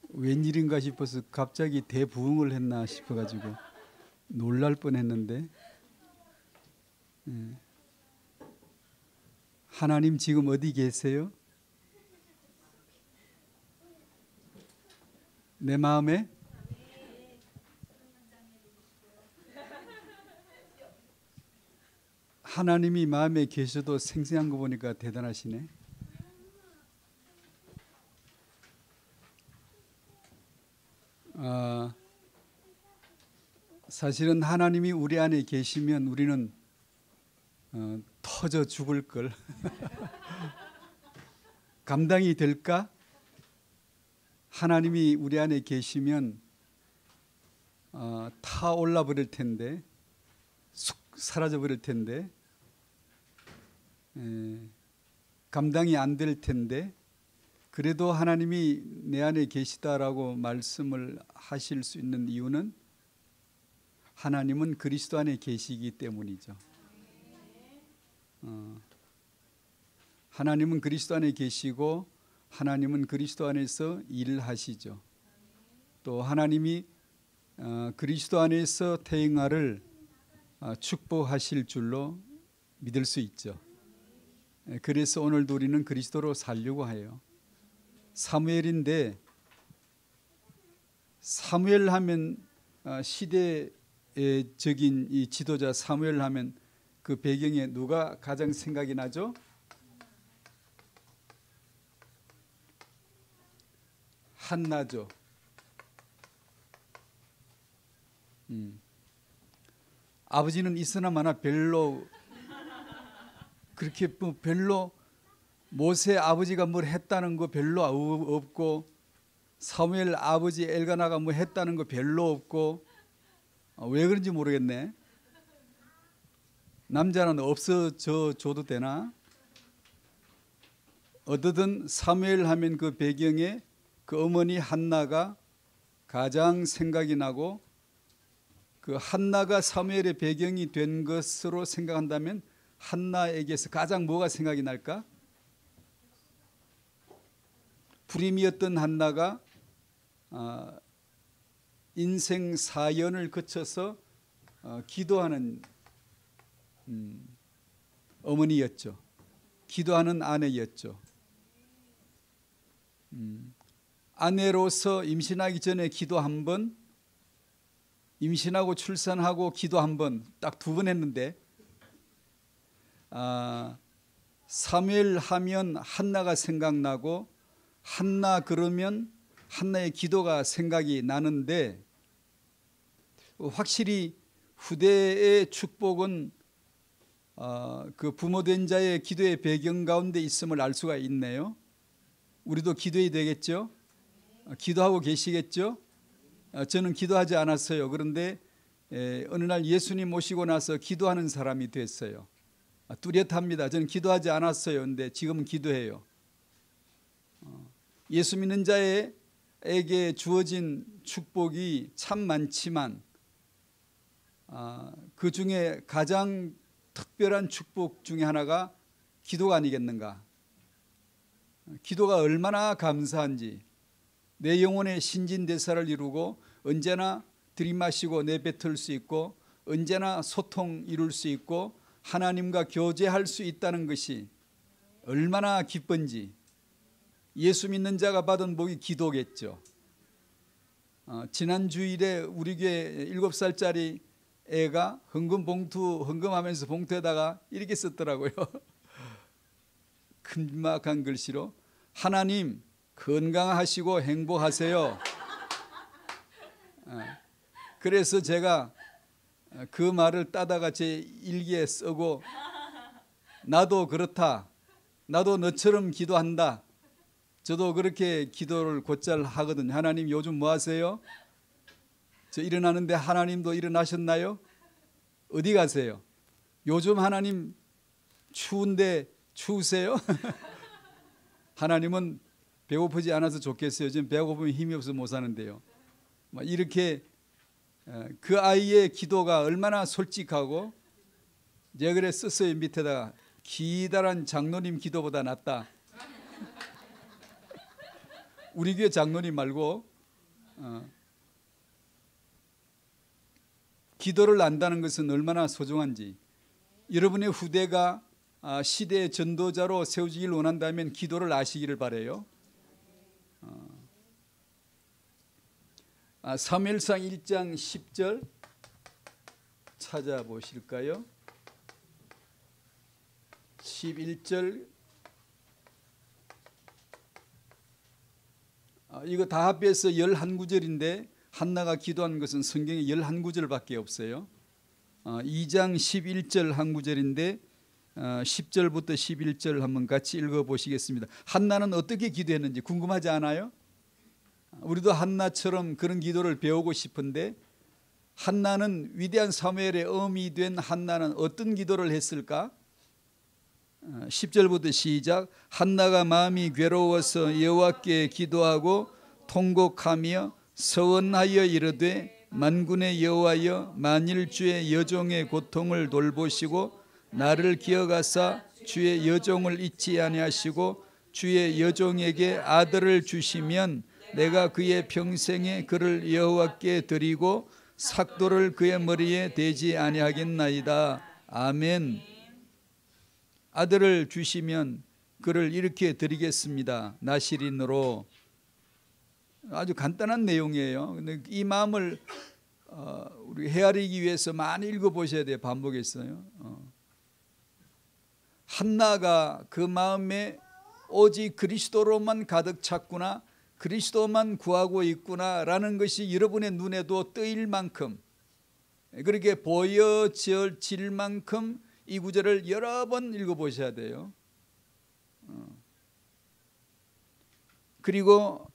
웬일인가 싶어서 갑자기 대부흥을 했나 싶어가지고 놀랄 뻔했는데, 하나님 지금 어디 계세요? 내 마음에? 하나님이 마음에 계셔도 생생한 거 보니까 대단하시네. 사실은 하나님이 우리 안에 계시면 우리는 터져 죽을 걸. 감당이 될까? 하나님이 우리 안에 계시면 타올라 버릴 텐데, 쑥 사라져 버릴 텐데, 감당이 안 될 텐데, 그래도 하나님이 내 안에 계시다라고 말씀을 하실 수 있는 이유는 하나님은 그리스도 안에 계시기 때문이죠. 하나님은 그리스도 안에 계시고 하나님은 그리스도 안에서 일을 하시죠. 또 하나님이 그리스도 안에서 태영아를 축복하실 줄로 믿을 수 있죠. 그래서 오늘도 우리는 그리스도로 살려고 해요. 사무엘인데, 사무엘 하면 시대적인 이 지도자 사무엘 하면 그 배경에 누가 가장 생각이 나죠? 한나죠. 아버지는 있으나 마나 별로 그렇게 별로 모세 아버지가 뭘 했다는 거 별로 없고, 사무엘 아버지 엘가나가 뭐 했다는 거 별로 없고, 왜 그런지 모르겠네. 남자는 없어져 줘도 되나? 어떻든 사무엘 하면 그 배경에 그 어머니 한나가 가장 생각이 나고, 그 한나가 사무엘의 배경이 된 것으로 생각한다면 한나에게서 가장 뭐가 생각이 날까? 불임이었던 한나가 인생 사연을 거쳐서 기도하는 어머니였죠. 기도하는 아내였죠. 아내로서 임신하기 전에 기도 한 번, 임신하고 출산하고 기도 한 번, 딱 2번 했는데, 사무엘 하면 한나가 생각나고, 한나 그러면 한나의 기도가 생각이 나는데, 확실히 후대의 축복은 그 부모된 자의 기도의 배경 가운데 있음을 알 수가 있네요. 우리도 기도해야 되겠죠? 기도하고 계시겠죠? 저는 기도하지 않았어요. 그런데 어느 날 예수님 모시고 나서 기도하는 사람이 됐어요. 뚜렷합니다. 저는 기도하지 않았어요. 그런데 지금은 기도해요. 예수 믿는 자에게 주어진 축복이 참 많지만 그 중에 가장 특별한 축복 중에 하나가 기도가 아니겠는가. 기도가 얼마나 감사한지, 내 영혼의 신진대사를 이루고 언제나 들이마시고 내뱉을 수 있고 언제나 소통 이룰 수 있고 하나님과 교제할 수 있다는 것이 얼마나 기쁜지. 예수 믿는 자가 받은 복이 기도겠죠. 지난 주일에 우리 교회 7살짜리 애가 헌금하면서 봉투에다가 이렇게 썼더라고요. 큰막한 글씨로, 하나님 건강하시고 행복하세요. 그래서 제가 그 말을 따다가 제 일기에 쓰고, 나도 그렇다, 나도 너처럼 기도한다. 저도 그렇게 기도를 곧잘 하거든요. 하나님 요즘 뭐 하세요? 저 일어나는데 하나님도 일어나셨나요? 어디 가세요? 요즘 하나님 추운데 추우세요? 하나님은 배고프지 않아서 좋겠어요. 지금 배고프면 힘이 없어서 못 사는데요. 이렇게 그 아이의 기도가 얼마나 솔직하고, 제가 그래 썼어요. 밑에다가 기다란 장로님 기도보다 낫다. 우리 교회 장로님 말고 기도를 안다는 것은 얼마나 소중한지, 여러분의 후대가 시대의 전도자로 세워지길 원한다면 기도를 아시기를 바라요. 사무엘상 1장 10절 찾아보실까요? 11절. 이거 다 합해서 11구절인데 한나가 기도한 것은 성경에 11구절밖에 없어요. 2장 11절 한 구절인데 10절부터 11절 한번 같이 읽어보시겠습니다. 한나는 어떻게 기도했는지 궁금하지 않아요? 우리도 한나처럼 그런 기도를 배우고 싶은데, 한나는, 위대한 사무엘의 어미 된 한나는 어떤 기도를 했을까? 10절부터 시작. 한나가 마음이 괴로워서 여호와께 기도하고 통곡하며 서원하여 이르되, 만군의 여호와여, 만일 주의 여종의 고통을 돌보시고 나를 기억하사 주의 여종을 잊지 아니하시고 주의 여종에게 아들을 주시면 내가 그의 평생에 그를 여호와께 드리고 삭도를 그의 머리에 대지 아니하겠나이다. 아멘. 아들을 주시면 그를 이렇게 드리겠습니다. 나실인으로. 아주 간단한 내용이에요. 근데 이 마음을 우리 헤아리기 위해서 많이 읽어보셔야 돼요. 반복했어요. 한나가 그 마음에 오직 그리스도로만 가득 찼구나, 그리스도만 구하고 있구나라는 것이 여러분의 눈에도 뜨일 만큼, 그렇게 보여질 만큼 이 구절을 여러 번 읽어보셔야 돼요. 그리고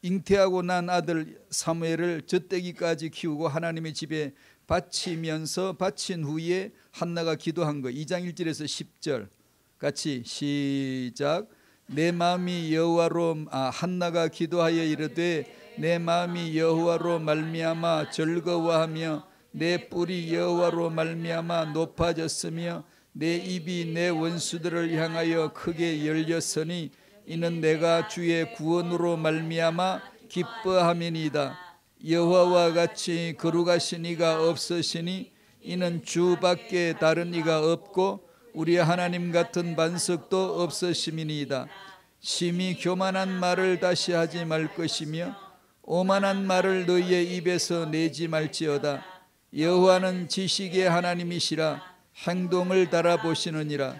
잉태하고 난 아들 사무엘을 젖대기까지 키우고 하나님의 집에 바치면서 바친 후에 한나가 기도한 거. 2장 1절에서 10절 같이 시작. 내 마음이 여호와로 한나가 기도하여 이르되, 내 마음이 여호와로 말미암아 즐거워하며 내 뿔이 여호와로 말미암아 높아졌으며 내 입이 내 원수들을 향하여 크게 열렸으니 이는 내가 주의 구원으로 말미암아 기뻐함이니이다. 여호와와 같이 거룩하신 이가 없으시니 이는 주밖에 다른 이가 없고 우리 하나님 같은 반석도 없으심이니이다. 심히 교만한 말을 다시 하지 말 것이며 오만한 말을 너희의 입에서 내지 말지어다. 여호와는 지식의 하나님이시라 행동을 달아보시느니라.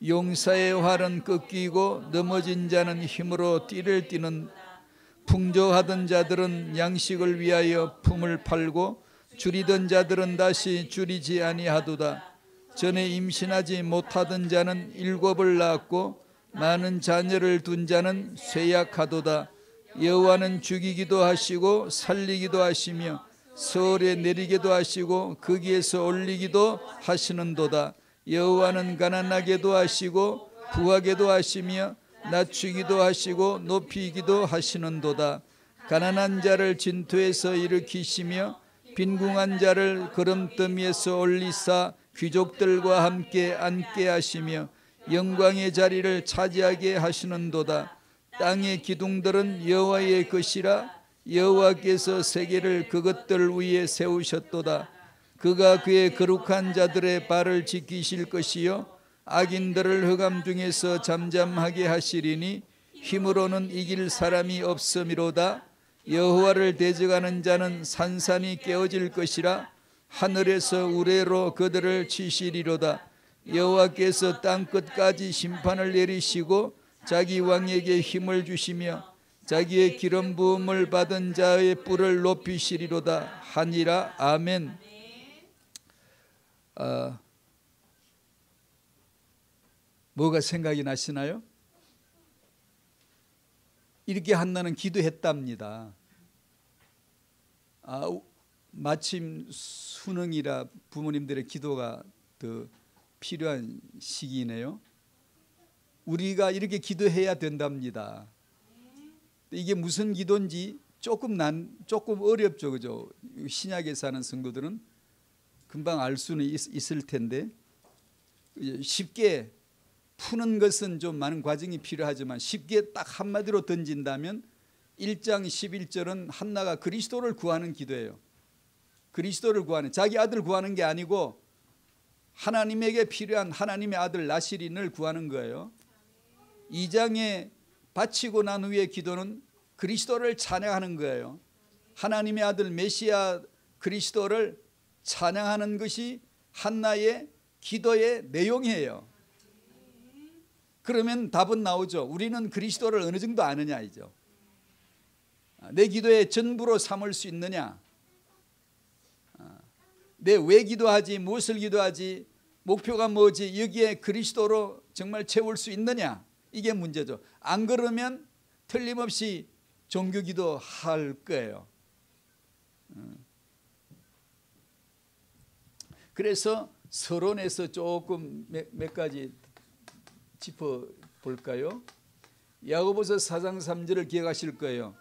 용사의 활은 꺾이고 넘어진 자는 힘으로 띠를 띠는. 풍조하던 자들은 양식을 위하여 품을 팔고 줄이던 자들은 다시 줄이지 아니하도다. 전에 임신하지 못하던 자는 7을 낳았고 많은 자녀를 둔 자는 쇠약하도다. 여호와는 죽이기도 하시고 살리기도 하시며 서울에 내리기도 하시고 거기에서 올리기도 하시는도다. 여호와는 가난하게도 하시고 부하게도 하시며 낮추기도 하시고 높이기도 하시는도다. 가난한 자를 진토에서 일으키시며 빈궁한 자를 거름더미에서 올리사 귀족들과 함께 앉게 하시며 영광의 자리를 차지하게 하시는도다. 땅의 기둥들은 여호와의 것이라 여호와께서 세계를 그것들 위에 세우셨도다. 그가 그의 거룩한 자들의 발을 지키실 것이요 악인들을 흑암 중에서 잠잠하게 하시리니 힘으로는 이길 사람이 없음이로다. 여호와를 대적하는 자는 산산이 깨어질 것이라 하늘에서 우레로 그들을 치시리로다. 여호와께서 땅끝까지 심판을 내리시고 자기 왕에게 힘을 주시며 자기의 기름 부음을 받은 자의 뿔을 높이시리로다 하니라. 아멘. 뭐가 생각이 나시나요? 이렇게 한나는 기도했답니다. 마침 수능이라 부모님들의 기도가 더 필요한 시기네요. 우리가 이렇게 기도해야 된답니다. 이게 무슨 기도인지 조금 어렵죠, 그죠? 신약에 사는 성도들은 금방 알 수는 있을 텐데, 쉽게 푸는 것은 좀 많은 과정이 필요하지만 쉽게 딱 한마디로 던진다면 1장 11절은 한나가 그리스도를 구하는 기도예요. 그리스도를 구하는, 자기 아들 구하는 게 아니고 하나님에게 필요한 하나님의 아들 나시린을 구하는 거예요. 2장에 바치고 난 후의 기도는 그리스도를 찬양하는 거예요. 하나님의 아들 메시아 그리스도를 찬양하는 것이 한나의 기도의 내용이에요. 그러면 답은 나오죠. 우리는 그리스도를 어느 정도 아느냐이죠. 내 기도의 전부로 삼을 수 있느냐, 내 왜 기도하지, 무엇을 기도하지, 목표가 뭐지, 여기에 그리스도로 정말 채울 수 있느냐, 이게 문제죠. 안 그러면 틀림없이 종교기도 할 거예요. 그래서 서론에서 조금 몇 가지 짚어볼까요? 야고보서 4장 3절을 기억하실 거예요.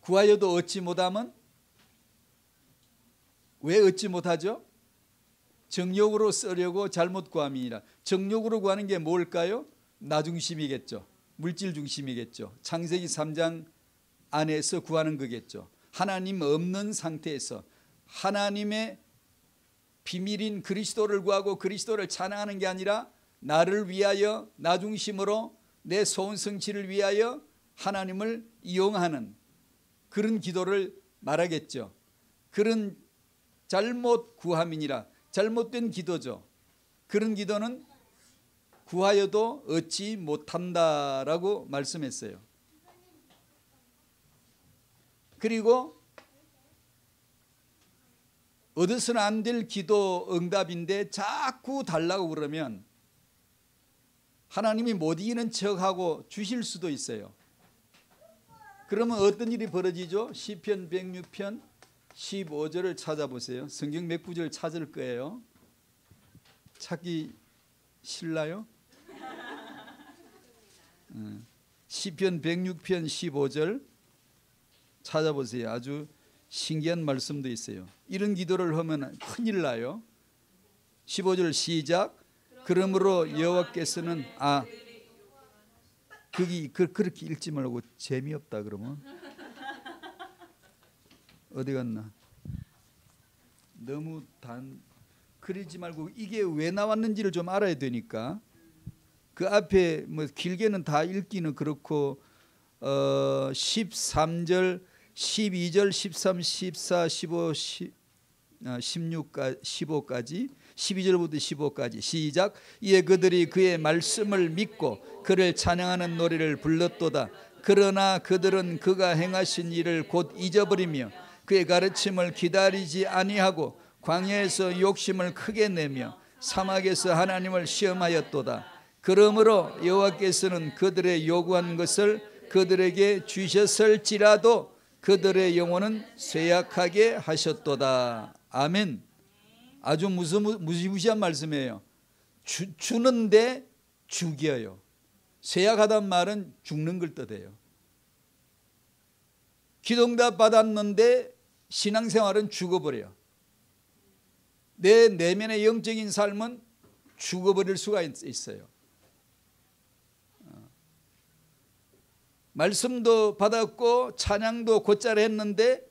구하여도 얻지 못함은 왜 얻지 못하죠? 정욕으로 쓰려고 잘못 구함이니라. 정욕으로 구하는 게 뭘까요? 나 중심이겠죠. 물질 중심이겠죠. 창세기 3장 안에서 구하는 거겠죠. 하나님 없는 상태에서 하나님의 비밀인 그리스도를 구하고 그리스도를 찬양하는 게 아니라 나를 위하여, 나 중심으로 내 소원 성취를 위하여 하나님을 이용하는 그런 기도를 말하겠죠. 그런 잘못 구함이니라. 잘못된 기도죠. 그런 기도는 구하여도 얻지 못한다라고 말씀했어요. 그리고 얻어서는 안 될 기도 응답인데 자꾸 달라고 그러면 하나님이 못 이기는 척하고 주실 수도 있어요. 그러면 어떤 일이 벌어지죠? 시편 106편 15절을 찾아보세요. 성경 몇 구절 찾을 거예요. 찾기 싫나요? 시편 106편 15절 찾아보세요. 아주 신기한 말씀도 있어요. 이런 기도를 하면 큰일 나요. 15절 시작. 그러므로 여호와께서는 그렇게 읽지 말고 재미없다 그러면 어디 갔나? 너무 그러지 말고 이게 왜 나왔는지를 좀 알아야 되니까 그 앞에 뭐 길게는 다 읽기는 그렇고 13절 12절 13 14 15 15까지 12절부터 15까지 시작. 이에 그들이 그의 말씀을 믿고 그를 찬양하는 노래를 불렀도다. 그러나 그들은 그가 행하신 일을 곧 잊어버리며 그의 가르침을 기다리지 아니하고 광야에서 욕심을 크게 내며 사막에서 하나님을 시험하였도다. 그러므로 여호와께서는 그들의 요구한 것을 그들에게 주셨을지라도 그들의 영혼은 쇠약하게 하셨도다. 아멘. 아주 무시무시한 말씀이에요. 주는데 죽여요. 쇠약하단 말은 죽는 걸 뜻해요. 기도응답 받았는데 신앙생활은 죽어버려요. 내 내면의 영적인 삶은 죽어버릴 수가 있어요. 말씀도 받았고 찬양도 곧잘 했는데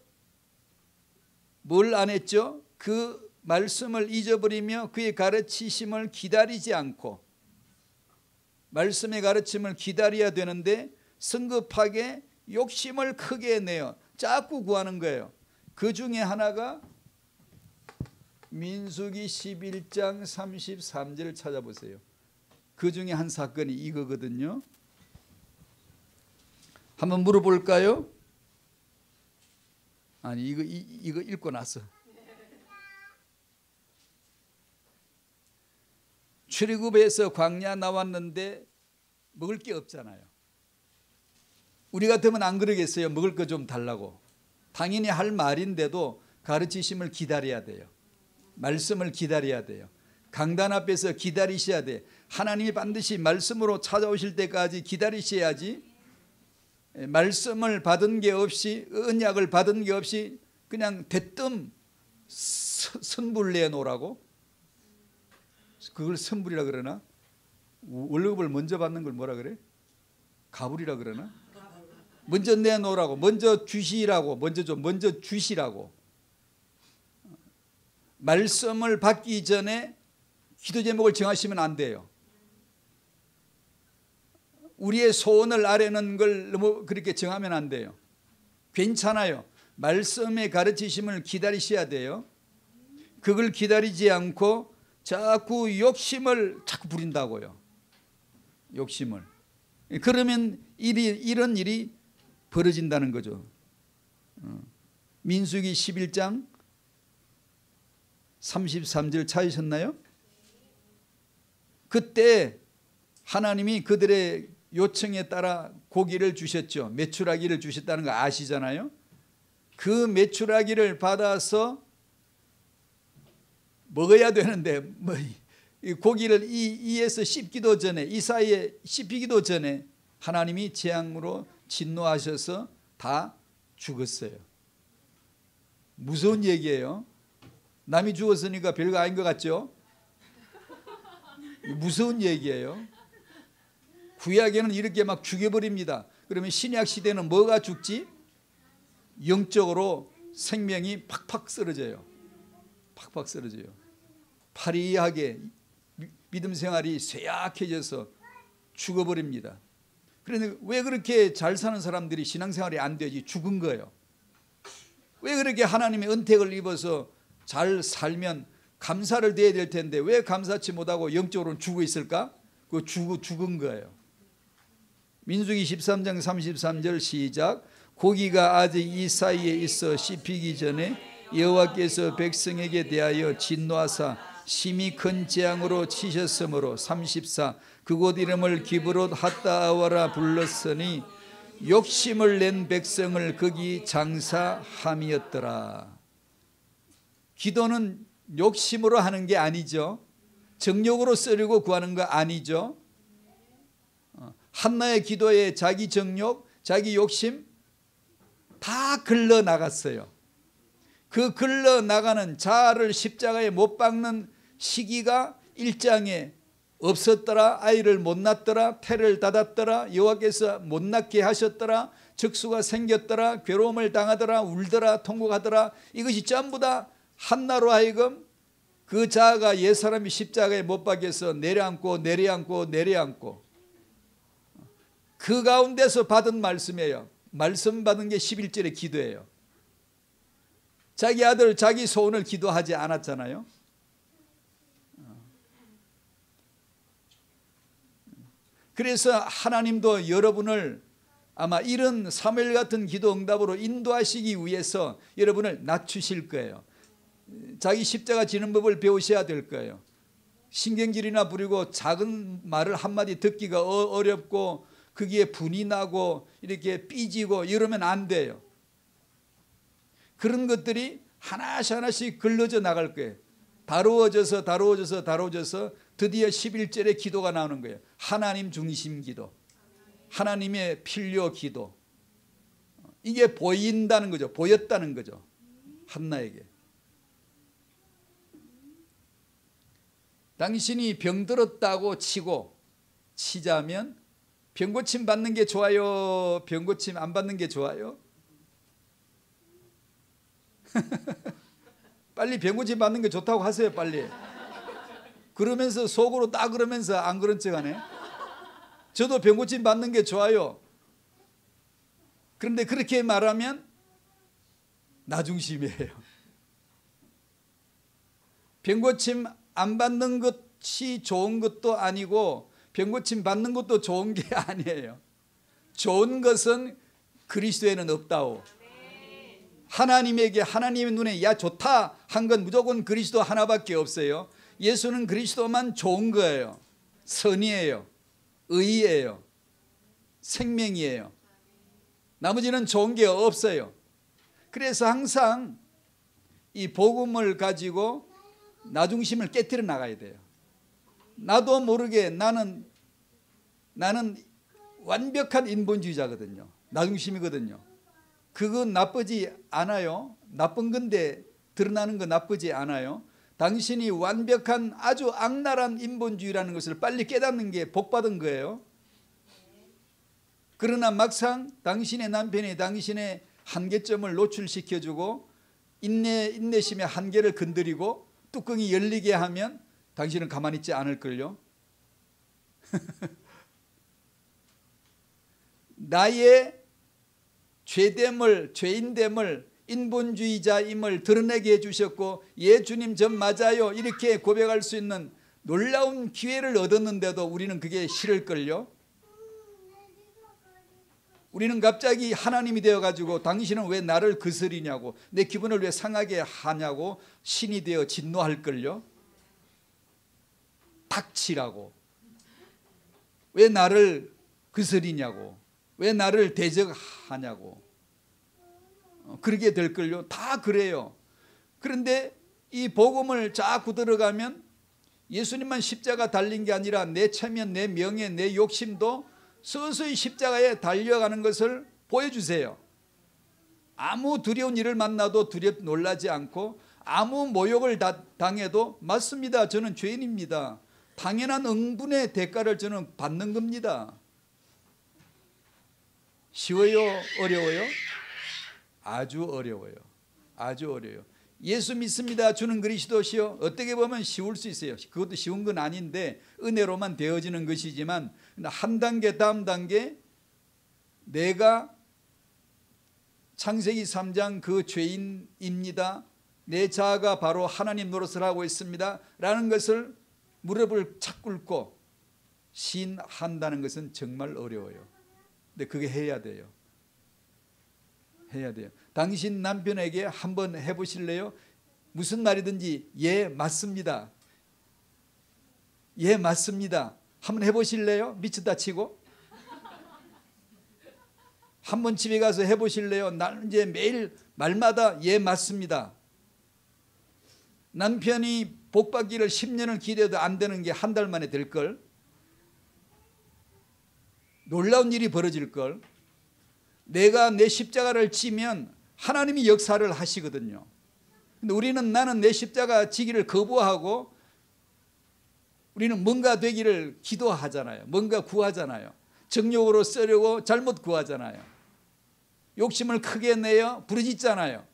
뭘 안 했죠? 그 말씀을 잊어버리며 그의 가르치심을 기다리지 않고, 말씀의 가르침을 기다려야 되는데 성급하게 욕심을 크게 내요. 자꾸 구하는 거예요. 그 중에 하나가 민수기 11장 33절을 찾아보세요. 그 중에 한 사건이 이거거든요. 한번 물어볼까요? 아니 이거 읽고 나서. 출애굽에서 광야 나왔는데 먹을 게 없잖아요. 우리 같으면 안 그러겠어요? 먹을 거 좀 달라고. 당연히 할 말인데도 가르치심을 기다려야 돼요. 말씀을 기다려야 돼요. 강단 앞에서 기다리셔야 돼. 하나님이 반드시 말씀으로 찾아오실 때까지 기다리셔야지. 말씀을 받은 게 없이, 언약을 받은 게 없이 그냥 대뜸 선불 내놓으라고? 그걸 선불이라 그러나? 월급을 먼저 받는 걸 뭐라 그래? 가불이라 그러나? 먼저 내놓으라고, 먼저 주시라고, 먼저 주시라고. 말씀을 받기 전에 기도 제목을 정하시면 안 돼요. 우리의 소원을 아뢰는 걸 너무 그렇게 정하면 안 돼요. 괜찮아요. 말씀의 가르치심을 기다리셔야 돼요. 그걸 기다리지 않고 자꾸 욕심을 자꾸 부린다고요. 욕심을. 그러면 이런 일이 벌어진다는 거죠. 민수기 11장 33절 찾으셨나요? 그때 하나님이 그들의 요청에 따라 고기를 주셨죠. 메추라기를 주셨다는 거 아시잖아요. 그 메추라기를 받아서 먹어야 되는데 이 고기를 이에서 씹기도 전에, 이 사이에 씹히기도 전에 하나님이 재앙으로 진노하셔서 다 죽었어요. 무서운 얘기예요. 남이 죽었으니까 별거 아닌 것 같죠? 무서운 얘기예요. 구약에는 이렇게 막 죽여버립니다. 그러면 신약 시대는 뭐가 죽지? 영적으로 생명이 팍팍 쓰러져요. 팍팍 쓰러져요. 파리하게 믿음 생활이 쇠약해져서 죽어버립니다. 그런데 왜 그렇게 잘 사는 사람들이 신앙생활이 안 되지? 죽은 거예요. 왜 그렇게 하나님의 은택을 입어서 잘 살면 감사를 드려야 될 텐데 왜 감사치 못하고 영적으로는 죽어 있을까? 그거 죽은 거예요. 민수기 13장 33절 시작. 고기가 아직 이 사이에 있어 씹히기 전에 여호와께서 백성에게 대하여 진노하사 심히 큰 재앙으로 치셨으므로 34 그곳 이름을 기브롯 핫다아와라 불렀으니 욕심을 낸 백성을 거기 장사함이었더라. 기도는 욕심으로 하는 게 아니죠. 정욕으로 쓰려고 구하는 거 아니죠. 한나의 기도에 자기 정욕, 자기 욕심 다 글러 나갔어요. 그 글러 나가는 자아를 십자가에 못 박는 시기가 1장에 없었더라. 아이를 못 낳았더라. 태를 닫았더라. 여호와께서 못 낳게 하셨더라. 적수가 생겼더라. 괴로움을 당하더라. 울더라. 통곡하더라. 이것이 전부 다 한나로 하여금 그 자아가 옛사람이 십자가에 못 박혀서 내려앉고 그 가운데서 받은 말씀이에요. 말씀 받은 게 11절의 기도예요. 자기 아들 자기 소원을 기도하지 않았잖아요. 그래서 하나님도 여러분을 아마 이런 사무엘 같은 기도 응답으로 인도하시기 위해서 여러분을 낮추실 거예요. 자기 십자가 지는 법을 배우셔야 될 거예요. 신경질이나 부리고 작은 말을 한마디 듣기가 어렵고 거기에 분이 나고 이렇게 삐지고 이러면 안 돼요. 그런 것들이 하나씩 걸러져 나갈 거예요. 다루어져서 드디어 11절의 기도가 나오는 거예요. 하나님 중심 기도, 하나님의 필요 기도. 이게 보인다는 거죠. 보였다는 거죠. 한나에게. 당신이 병들었다고 치자면 병고침 받는 게 좋아요? 병고침 안 받는 게 좋아요? 빨리 병고침 받는 게 좋다고 하세요. 빨리. 그러면서 속으로 딱 그러면서 안 그런 척하네. 저도 병고침 받는 게 좋아요. 그런데 그렇게 말하면 나 중심이에요. 병고침 안 받는 것이 좋은 것도 아니고 병고침 받는 것도 좋은 게 아니에요. 좋은 것은 그리스도에는 없다오. 하나님에게 하나님의 눈에 야 좋다 한 건 무조건 그리스도 하나밖에 없어요. 예수는 그리스도만 좋은 거예요. 선이에요. 의예요. 생명이에요. 나머지는 좋은 게 없어요. 그래서 항상 이 복음을 가지고 나 중심을 깨트려 나가야 돼요. 나도 모르게 나는 완벽한 인본주의자거든요. 나 중심이거든요. 그건 나쁘지 않아요. 나쁜 건데 드러나는 거 나쁘지 않아요. 당신이 완벽한 아주 악랄한 인본주의라는 것을 빨리 깨닫는 게 복받은 거예요. 그러나 막상 당신의 남편이 당신의 한계점을 노출시켜주고 인내심의 한계를 건드리고 뚜껑이 열리게 하면 당신은 가만히 있지 않을걸요. 나의 죄됨을, 죄인됨을, 인본주의자임을 드러내게 해주셨고, 예 주님 전 맞아요 이렇게 고백할 수 있는 놀라운 기회를 얻었는데도 우리는 그게 싫을걸요. 우리는 갑자기 하나님이 되어가지고 당신은 왜 나를 거스리냐고, 내 기분을 왜 상하게 하냐고 신이 되어 진노할걸요. 닥치라고, 왜 나를 거스리냐고, 왜 나를 대적하냐고 그러게 될걸요. 다 그래요. 그런데 이 복음을 자꾸 들어가면 예수님만 십자가 달린 게 아니라 내 체면, 내 명예, 내 욕심도 서서히 십자가에 달려가는 것을 보여주세요. 아무 두려운 일을 만나도 놀라지 않고, 아무 모욕을 당해도 맞습니다, 저는 죄인입니다, 당연한 응분의 대가를 저는 받는 겁니다. 쉬워요? 어려워요? 아주 어려워요. 아주 어려워요. 예수 믿습니다, 주는 그리스도시요. 어떻게 보면 쉬울 수 있어요. 그것도 쉬운 건 아닌데 은혜로만 되어지는 것이지만, 한 단계 다음 단계, 내가 창세기 3장 그 죄인입니다, 내 자아가 바로 하나님 노릇을 하고 있습니다 라는 것을 무릎을 착 꿇고 시인한다는 것은 정말 어려워요. 근데 그게 해야 돼요. 해야 돼요. 당신 남편에게 한번 해보실래요? 무슨 말이든지 예 맞습니다, 예 맞습니다 한번 해보실래요? 미쳤다 치고 한번 집에 가서 해보실래요? 나는 이제 매일 말마다 예 맞습니다. 남편이 복받기를 10년을 기대해도 안 되는 게 한 달 만에 될걸. 놀라운 일이 벌어질걸. 내가 내 십자가를 지면 하나님이 역사를 하시거든요. 근데 나는 내 십자가 지기를 거부하고 우리는 뭔가 되기를 기도하잖아요. 뭔가 구하잖아요. 정욕으로 쓰려고 잘못 구하잖아요. 욕심을 크게 내어 부르짖잖아요.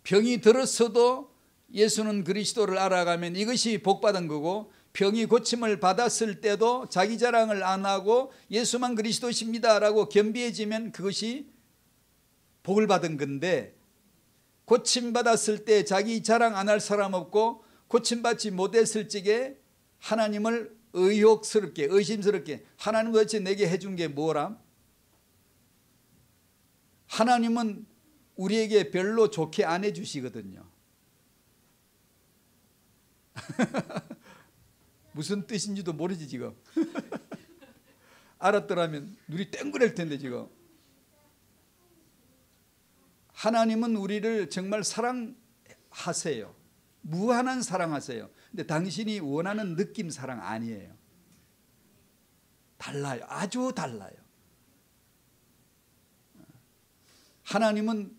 병이 들었어도 예수는 그리스도를 알아가면 이것이 복받은 거고, 병이 고침을 받았을 때도 자기 자랑을 안 하고 예수만 그리스도십니다 라고 겸비해지면 그것이 복을 받은 건데, 고침받았을 때 자기 자랑 안 할 사람 없고 고침받지 못했을 적에 하나님을 의혹스럽게, 의심스럽게, 하나님 도대체 내게 해준 게 뭐람? 하나님은 우리에게 별로 좋게 안 해주시거든요. 무슨 뜻인지도 모르지 지금. 알았더라면 눈이 땡그럴 텐데 지금. 하나님은 우리를 정말 사랑하세요. 무한한 사랑하세요. 근데 당신이 원하는 느낌 사랑 아니에요. 달라요. 아주 달라요. 하나님은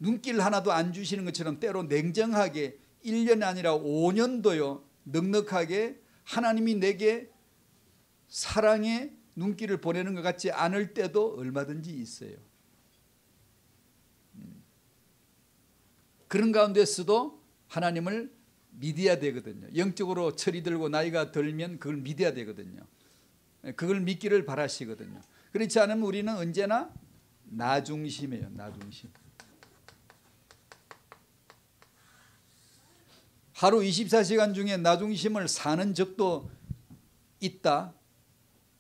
눈길 하나도 안 주시는 것처럼 때로 냉정하게 1년이 아니라 5년도요 넉넉하게 하나님이 내게 사랑의 눈길을 보내는 것 같지 않을 때도 얼마든지 있어요. 그런 가운데서도 하나님을 믿어야 되거든요. 영적으로 철이 들고 나이가 들면 그걸 믿어야 되거든요. 그걸 믿기를 바라시거든요. 그렇지 않으면 우리는 언제나 나 중심이에요. 나 중심. 하루 24시간 중에 나 중심을 사는 적도 있다.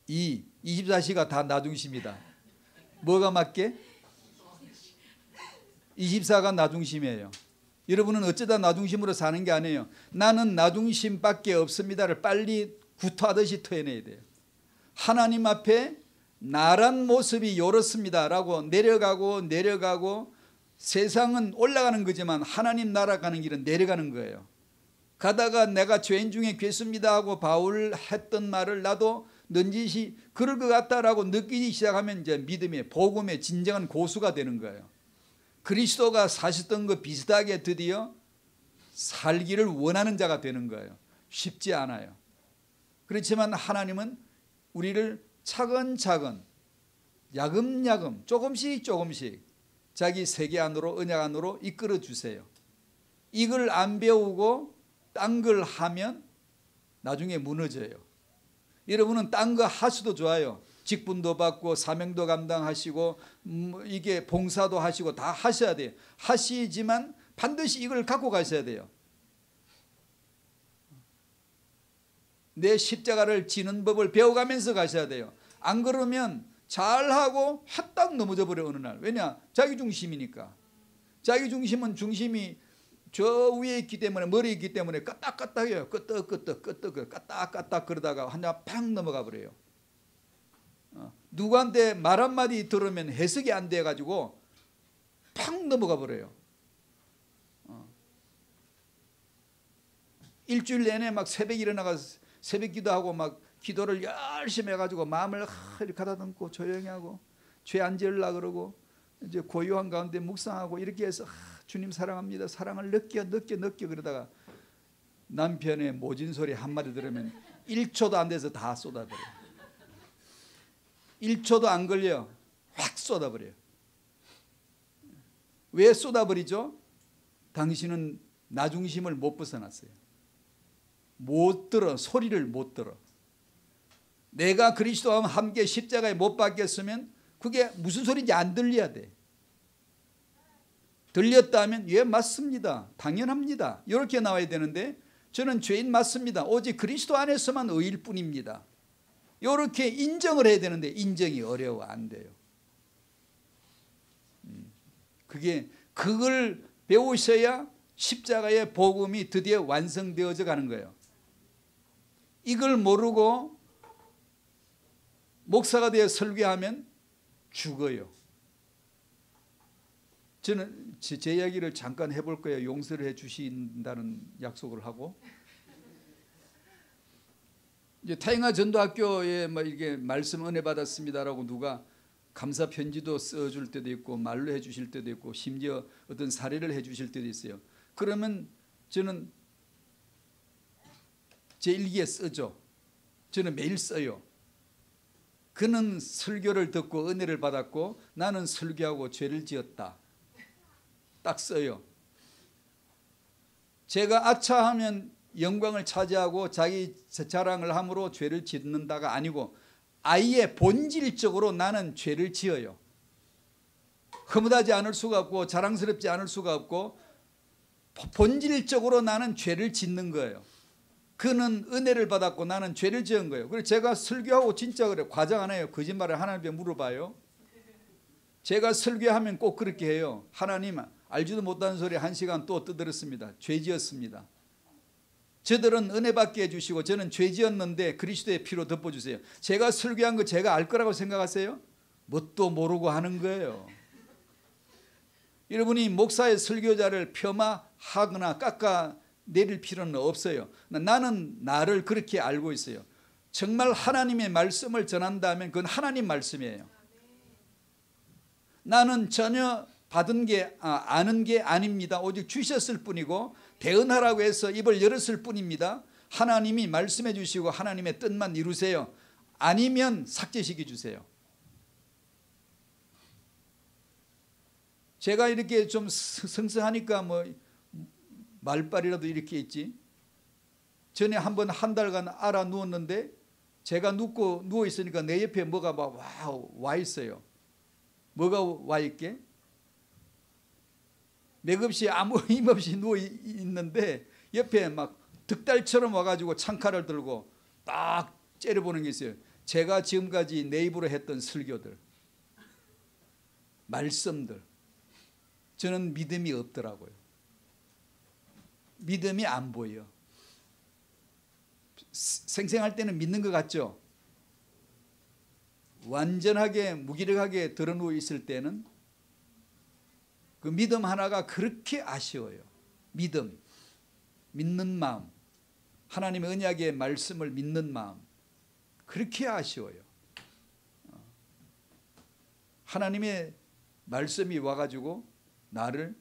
24시가 다 나 중심이다. 뭐가 맞게? 24가 나 중심이에요. 여러분은 어쩌다 나 중심으로 사는 게 아니에요. 나는 나 중심밖에 없습니다를 빨리 구토하듯이 토해내야 돼요. 하나님 앞에 나란 모습이 이렇습니다 라고 내려가고 세상은 올라가는 거지만 하나님 나라 가는 길은 내려가는 거예요. 가다가 내가 죄인 중에 괴수입니다 하고 바울 했던 말을 나도 넌지시 그럴 것 같다라고 느끼기 시작하면 이제 믿음의 복음의 진정한 고수가 되는 거예요. 그리스도가 사셨던 것 비슷하게 드디어 살기를 원하는 자가 되는 거예요. 쉽지 않아요. 그렇지만 하나님은 우리를 차근차근 야금야금 조금씩 자기 세계 안으로, 언약 안으로 이끌어 주세요. 이걸 안 배우고 딴 걸 하면 나중에 무너져요. 여러분은 딴 거 하셔도 좋아요. 직분도 받고 사명도 감당하시고 이게 봉사도 하시고 다 하셔야 돼요. 하시지만 반드시 이걸 갖고 가셔야 돼요. 내 십자가를 지는 법을 배워가면서 가셔야 돼요. 안 그러면 잘하고 딱 넘어져 버려 어느 날. 왜냐? 자기중심이니까. 자기중심은 중심이 저 위에 있기 때문에, 머리에 있기 때문에 까딱까딱해요. 끄떡끄떡 까딱까딱 그러다가 한장 팍 넘어가 버려요. 누구한테 말 한마디 들으면 해석이 안 돼가지고 팍 넘어가 버려요. 일주일 내내 막 새벽에 일어나가 새벽 기도하고 막 기도를 열심히 해가지고 마음을 이렇게 가다듬고 조용히 하고 죄 안 지으려고 그러고 이제 고요한 가운데 묵상하고 이렇게 해서 주님 사랑합니다. 사랑을 느껴 그러다가 남편의 모진 소리 한마디 들으면 1초도 안 돼서 다 쏟아버려요. 1초도 안 걸려 확 쏟아버려요. 왜 쏟아버리죠? 당신은 나 중심을 못 벗어났어요. 못 들어, 소리를 못 들어. 내가 그리스도와 함께 십자가에 못 박혔으면 그게 무슨 소리인지 안 들려야 돼. 들렸다면 예 맞습니다. 당연합니다. 이렇게 나와야 되는데 저는 죄인 맞습니다. 오직 그리스도 안에서만 의일 뿐입니다. 이렇게 인정을 해야 되는데 인정이 어려워 안 돼요. 그걸 배우셔야 십자가의 복음이 드디어 완성되어져 가는 거예요. 이걸 모르고 목사가 되어 설교하면 죽어요. 저는 제 이야기를 잠깐 해볼 거예요. 용서를 해 주신다는 약속을 하고 이제 태영아 전도학교에 뭐 이게 말씀 은혜 받았습니다라고 누가 감사 편지도 써줄 때도 있고 말로 해주실 때도 있고 심지어 어떤 사례를 해주실 때도 있어요. 그러면 저는 제 일기에 쓰죠. 저는 매일 써요. 그는 설교를 듣고 은혜를 받았고 나는 설교하고 죄를 지었다. 딱 써요. 제가 아차하면 영광을 차지하고 자기 자랑을 함으로 죄를 짓는다가 아니고 아예 본질적으로 나는 죄를 지어요. 허무하지 않을 수가 없고 자랑스럽지 않을 수가 없고 본질적으로 나는 죄를 짓는 거예요. 그는 은혜를 받았고 나는 죄를 지은 거예요. 그래서 제가 설교하고 진짜 그래요. 과장 안 해요. 거짓말을 하나님께 물어봐요. 제가 설교하면 꼭 그렇게 해요. 하나님 알지도 못하는 소리 1시간 또 떠들었습니다. 죄 지었습니다. 저들은 은혜 받게 해주시고 저는 죄 지었는데 그리스도의 피로 덮어주세요. 제가 설교한 거 제가 알 거라고 생각하세요? 뭣도 모르고 하는 거예요. 여러분이 목사의 설교자를 폄하하거나 깎아내릴 필요는 없어요. 나는 나를 그렇게 알고 있어요. 정말 하나님의 말씀을 전한다면 그건 하나님 말씀이에요. 나는 전혀 받은 게 아는 게 아닙니다. 오직 주셨을 뿐이고 대언하라고 해서 입을 열었을 뿐입니다. 하나님이 말씀해 주시고 하나님의 뜻만 이루세요. 아니면 삭제시켜 주세요. 제가 이렇게 좀 성성하니까 뭐 말빨이라도 이렇게 있지. 전에 한번 한 달간 알아 누웠는데 제가 누워 있으니까 내 옆에 뭐가 와 있어요. 뭐가 와 있게? 맥없이 아무 힘없이 누워 있는데 옆에 막 득달처럼 와가지고 창칼을 들고 딱 째려보는 게 있어요. 제가 지금까지 내 입으로 했던 설교들, 말씀들, 저는 믿음이 없더라고요. 믿음이 안 보여. 생생할 때는 믿는 것 같죠? 완전하게 무기력하게 드러누워 있을 때는 그 믿음 하나가 그렇게 아쉬워요. 믿는 마음, 하나님의 언약의 말씀을 믿는 마음, 그렇게 아쉬워요. 하나님의 말씀이 와가지고 나를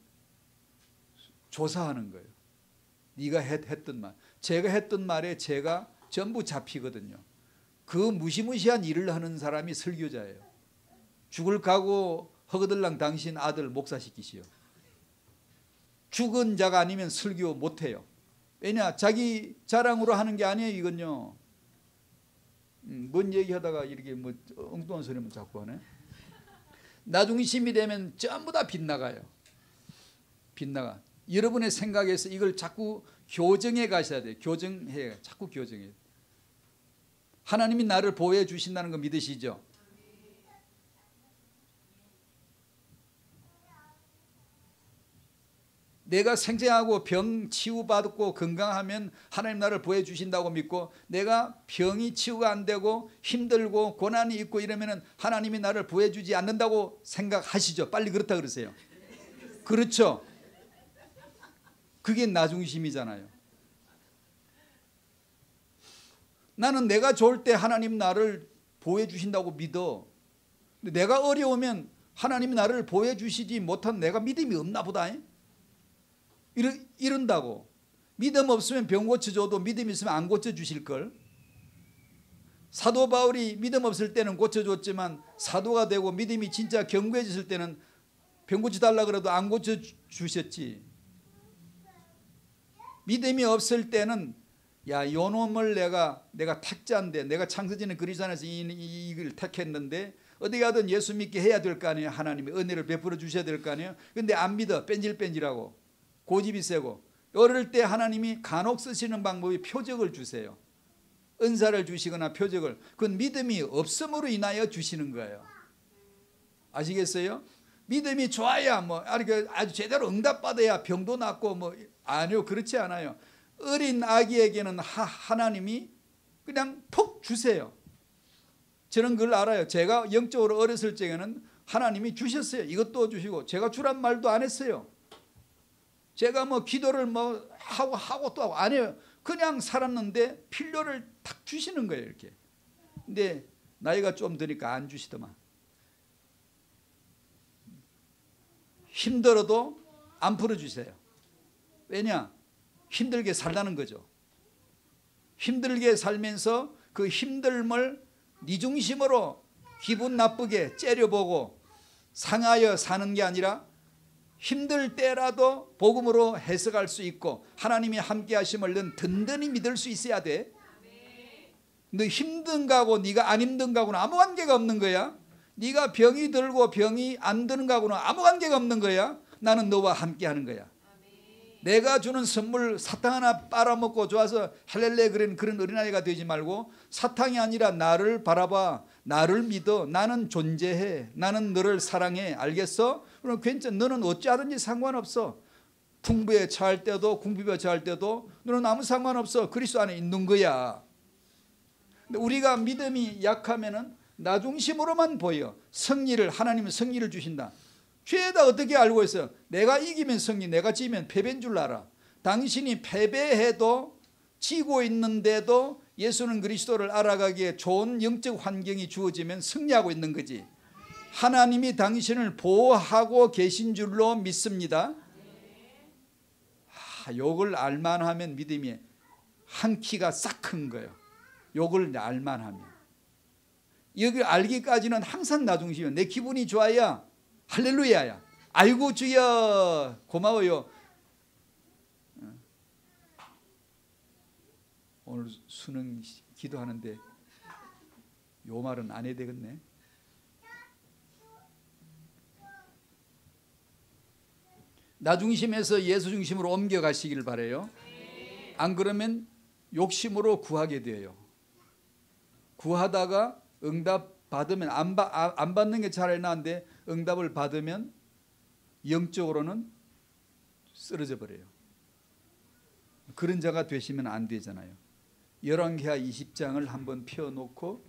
조사하는 거예요. 네가 했던 말, 제가 했던 말에 제가 전부 잡히거든요. 그 무시무시한 일을 하는 사람이 설교자예요. 죽을 각오 허거들랑 당신 아들 목사시키시오. 죽은 자가 아니면 설교 못해요. 왜냐? 자기 자랑으로 하는 게 아니에요. 이건요. 뭔 얘기하다가 이렇게 뭐 엉뚱한 소리만 자꾸 하네. 나중심이 되면 전부 다 빗나가요. 빗나가. 여러분의 생각에서 이걸 자꾸 교정해 가셔야 돼요. 교정해. 자꾸 교정해. 하나님이 나를 보호해 주신다는 거 믿으시죠? 내가 생생하고 병 치유받고 건강하면 하나님 나를 보호해 주신다고 믿고, 내가 병이 치유가 안 되고 힘들고 고난이 있고 이러면 하나님이 나를 보호해 주지 않는다고 생각하시죠? 빨리 그렇다 그러세요. 그렇죠? 그게 나중심이잖아요. 나는 내가 좋을 때 하나님 나를 보호해 주신다고 믿어. 근데 내가 어려우면 하나님이 나를 보호해 주시지 못한 내가 믿음이 없나 보다. 이런다고. 믿음 없으면 병 고쳐줘도 믿음 있으면 안 고쳐주실걸. 사도 바울이 믿음 없을 때는 고쳐줬지만 사도가 되고 믿음이 진짜 견고해졌을 때는 병 고쳐달라 그래도 안 고쳐주셨지. 믿음이 없을 때는 야, 요 놈을 내가 택자인데, 내가 창세전에 그리스도 안에서 이걸 택했는데 어디 가든 예수 믿게 해야 될 거 아니에요. 하나님이 은혜를 베풀어 주셔야 될 거 아니에요. 근데 안 믿어. 뺀질뺀질하고 고집이 세고. 어릴 때 하나님이 간혹 쓰시는 방법이 표적을 주세요. 은사를 주시거나 표적을. 그건 믿음이 없음으로 인하여 주시는 거예요. 아시겠어요? 믿음이 좋아야 뭐 아주 제대로 응답받아야 병도 낫고 뭐 아니요, 그렇지 않아요. 어린 아기에게는 하나님이 그냥 푹 주세요. 저는 그걸 알아요. 제가 영적으로 어렸을 적에는 하나님이 주셨어요. 이것도 주시고. 제가 주란 말도 안 했어요. 제가 뭐 기도를 뭐 하고 또 하고 안 해요. 그냥 살았는데 필요를 탁 주시는 거예요, 이렇게. 근데 나이가 좀 드니까 안 주시더만. 힘들어도 안 풀어주세요. 왜냐? 힘들게 살라는 거죠. 힘들게 살면서 그 힘듦을 네 중심으로 기분 나쁘게 째려보고 상하여 사는 게 아니라 힘들 때라도 복음으로 해석할 수 있고 하나님이 함께 하심을 넌 든든히 믿을 수 있어야 돼. 너 힘든 거하고 네가 안 힘든 거하고는 아무 관계가 없는 거야. 네가 병이 들고 병이 안 드는 거하고는 아무 관계가 없는 거야. 나는 너와 함께 하는 거야. 내가 주는 선물 사탕 하나 빨아먹고 좋아서 할렐레 그런 어린아이가 되지 말고 사탕이 아니라 나를 바라봐. 나를 믿어. 나는 존재해. 나는 너를 사랑해. 알겠어? 그럼 괜찮아. 너는 어찌하든지 상관없어. 풍부에 처할 때도 궁핍에 처할 때도 너는 아무 상관없어. 그리스도 안에 있는 거야. 근데 우리가 믿음이 약하면은 나 중심으로만 보여. 승리를, 하나님은 승리를 주신다. 죄다 어떻게 알고 있어요? 내가 이기면 승리, 내가 지면 패배인 줄 알아. 당신이 패배해도 지고 있는데도 예수는 그리스도를 알아가기에 좋은 영적 환경이 주어지면 승리하고 있는 거지. 하나님이 당신을 보호하고 계신 줄로 믿습니다. 요걸 알만하면 믿음이 한 키가 싹 큰 거예요. 요걸 알만하면. 여기 알기까지는 항상 나 중심이야. 내 기분이 좋아야 할렐루야야. 아이고 주여 고마워요. 오늘 수능 기도하는데 요 말은 안 해야 되겠네. 나 중심에서 예수 중심으로 옮겨가시기를 바라요. 안 그러면 욕심으로 구하게 돼요. 구하다가 응답 받으면 안 받는 게 차라리 나은데 응답을 받으면 영적으로는 쓰러져 버려요. 그런 자가 되시면 안 되잖아요. 열왕기하 20장을 한번 펴놓고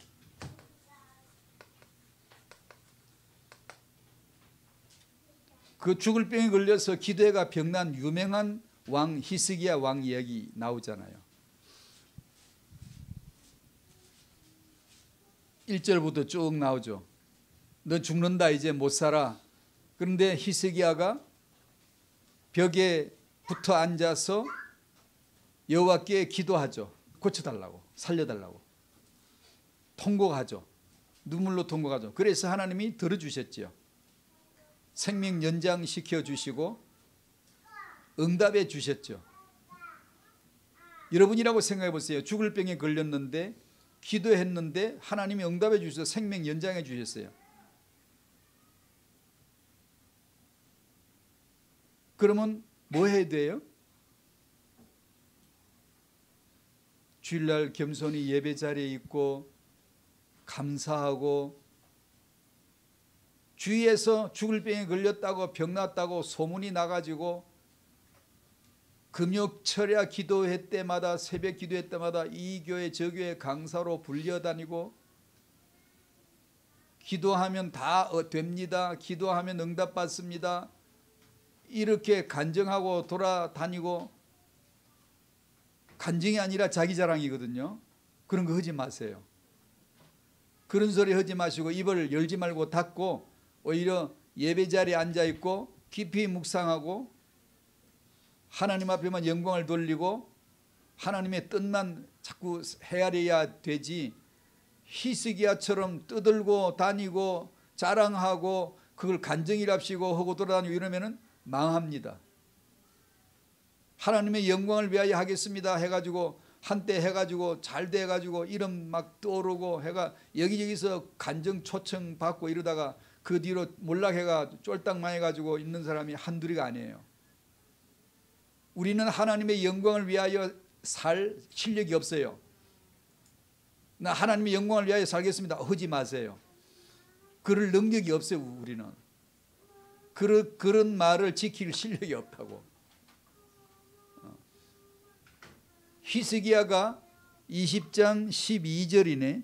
그 죽을 병에 걸려서 기도회가 병난 유명한 왕 히스기야 왕 이야기 나오잖아요. 1절부터 쭉 나오죠. 너 죽는다, 이제 못 살아. 그런데 히스기야가 벽에 붙어 앉아서 여호와께 기도하죠. 고쳐달라고, 살려달라고. 통곡하죠. 눈물로 통곡하죠. 그래서 하나님이 들어주셨죠. 생명 연장시켜 주시고 응답해 주셨죠. 여러분이라고 생각해 보세요. 죽을 병에 걸렸는데 기도했는데 하나님이 응답해 주셔서 생명 연장해 주셨어요. 그러면 뭐 해야 돼요? 주일날 겸손히 예배 자리에 있고 감사하고, 주위에서 죽을 병에 걸렸다고 병났다고 소문이 나가지고 금요철야 기도회 때마다, 새벽 기도회 때마다 이 교회 저 교회 강사로 불려다니고, 기도하면 다 됩니다, 기도하면 응답받습니다, 이렇게 간증하고 돌아다니고, 간증이 아니라 자기 자랑이거든요. 그런 거 하지 마세요. 그런 소리 하지 마시고 입을 열지 말고 닫고 오히려 예배 자리에 앉아 있고 깊이 묵상하고 하나님 앞에만 영광을 돌리고 하나님의 뜻만 자꾸 헤아려야 되지, 히스기야처럼 떠들고 다니고 자랑하고 그걸 간증이랍시고 하고 돌아다니고 이러면은 망합니다. 하나님의 영광을 위하여 하겠습니다 해가지고 한때 해가지고 잘 돼가지고 이름 막 떠오르고 해가 여기저기서 간증 초청 받고 이러다가 그 뒤로 몰락해가 쫄딱 망해가지고 있는 사람이 한둘이가 아니에요. 우리는 하나님의 영광을 위하여 살 실력이 없어요. 나 하나님의 영광을 위하여 살겠습니다 하지 마세요. 그럴 능력이 없어요. 우리는 그런 말을 지킬 실력이 없다고. 히스기야가 20장 12절이네.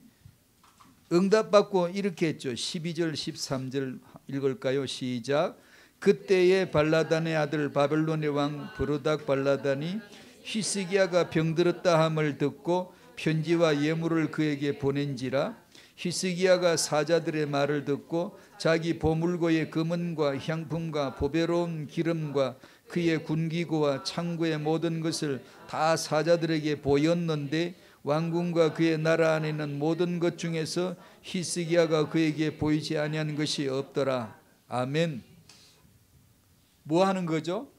응답받고 이렇게 했죠. 12절 13절 읽을까요? 시작. 그때에 발라단의 아들 바벨론의 왕 브로닥 발라단이 히스기야가 병들었다 함을 듣고 편지와 예물을 그에게 보낸지라. 히스기야가 사자들의 말을 듣고 자기 보물고의 금은과 향품과 보배로운 기름과 그의 군기구와 창고의 모든 것을 다 사자들에게 보였는데 왕궁과 그의 나라 안에 있는 모든 것 중에서 히스기야가 그에게 보이지 아니한 것이 없더라. 아멘. 뭐 하는 거죠?